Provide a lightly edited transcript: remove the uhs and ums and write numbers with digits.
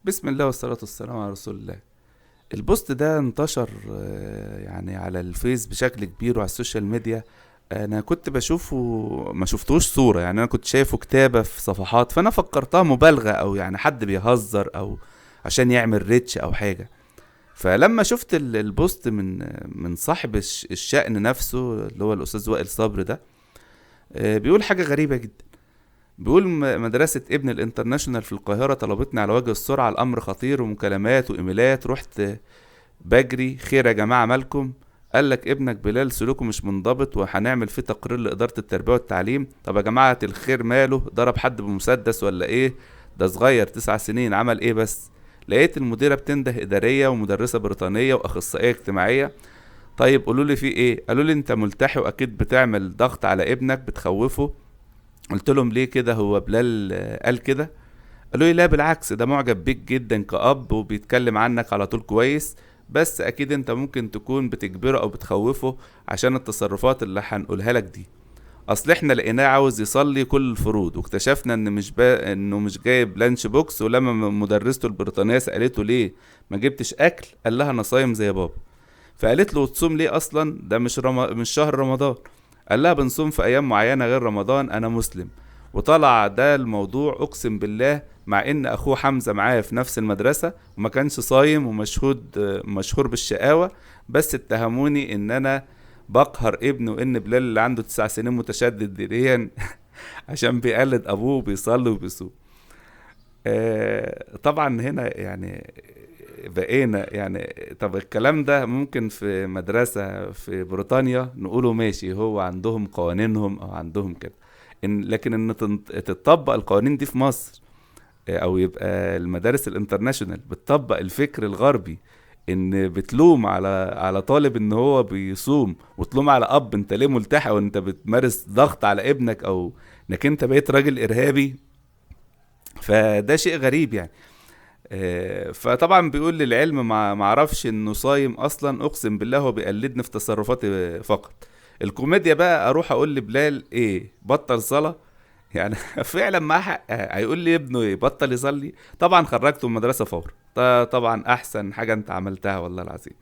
بسم الله والصلاة والسلام على رسول الله. البوست ده انتشر يعني على الفيس بشكل كبير وعلى السوشيال ميديا. انا كنت بشوفه، ما شفتوش صورة، يعني انا كنت شايفه كتابة في صفحات، فانا فكرتها مبالغة او يعني حد بيهزر او عشان يعمل ريتش او حاجة. فلما شفت البوست من صاحب الشأن نفسه اللي هو الاستاذ وائل صبر ده، بيقول حاجة غريبة جدا. بيقول مدرسة ابن الانترناشونال في القاهرة طلبتني على وجه السرعة، الأمر خطير، ومكالمات وإيميلات. رحت بجري، خير يا جماعة مالكم؟ قال لك ابنك بلال سلوكه مش منضبط وهنعمل فيه تقرير لإدارة التربية والتعليم. طب يا جماعة الخير ماله؟ ضرب حد بمسدس ولا ايه؟ ده صغير 9 سنين، عمل ايه بس؟ لقيت المديرة بتنده إدارية ومدرسة بريطانية وأخصائية اجتماعية. طيب قولوا لي في ايه؟ قالوا لي انت ملتحي واكيد بتعمل ضغط على ابنك بتخوفه. قلت لهم ليه كده؟ هو بلال قال كده؟ قالوا لي لا بالعكس، ده معجب بيك جدا كأب وبيتكلم عنك على طول كويس، بس اكيد انت ممكن تكون بتجبره او بتخوفه عشان التصرفات اللي هنقولها لك دي. اصل احنا لقيناه عاوز يصلي كل الفروض، واكتشفنا انه مش جايب لانش بوكس، ولما مدرسته البريطانية سألته ليه ما جبتش اكل، قال لها انا صايم زي بابا. فقالت له وتصوم ليه اصلا؟ ده مش شهر رمضان. قال لها بنصوم في ايام معينة غير رمضان، انا مسلم. وطلع ده الموضوع اقسم بالله، مع ان اخوه حمزة معاه في نفس المدرسة وما كانش صايم ومشهود مشهور بالشقاوة، بس اتهموني ان انا بقهر ابنه، وان بلال اللي عنده 9 سنين متشدد دينيا عشان بيقلد ابوه بيصلي وبيصوم. طبعا هنا يعني بقينا يعني، طب الكلام ده ممكن في مدرسة في بريطانيا نقوله ماشي، هو عندهم قوانينهم او عندهم كده، لكن ان تطبق القوانين دي في مصر، او يبقى المدارس الانترناشونال بتطبق الفكر الغربي، ان بتلوم على طالب ان هو بيصوم، وتلوم على اب انت ليه ملتحي وانت بتمارس ضغط على ابنك، او انك انت بقيت راجل ارهابي. فده شيء غريب يعني. فطبعا بيقول للعلم ما اعرفش انه صايم اصلا، اقسم بالله هو بيقلدني في تصرفاتي فقط. الكوميديا بقى اروح اقول لبلال ايه؟ بطل صلاة يعني. فعلا معاه حق، هيقول لي ابنه ايه؟ بطل يصلي؟ طبعا خرجته من المدرسة فورا. طبعا احسن حاجة انت عملتها والله العظيم.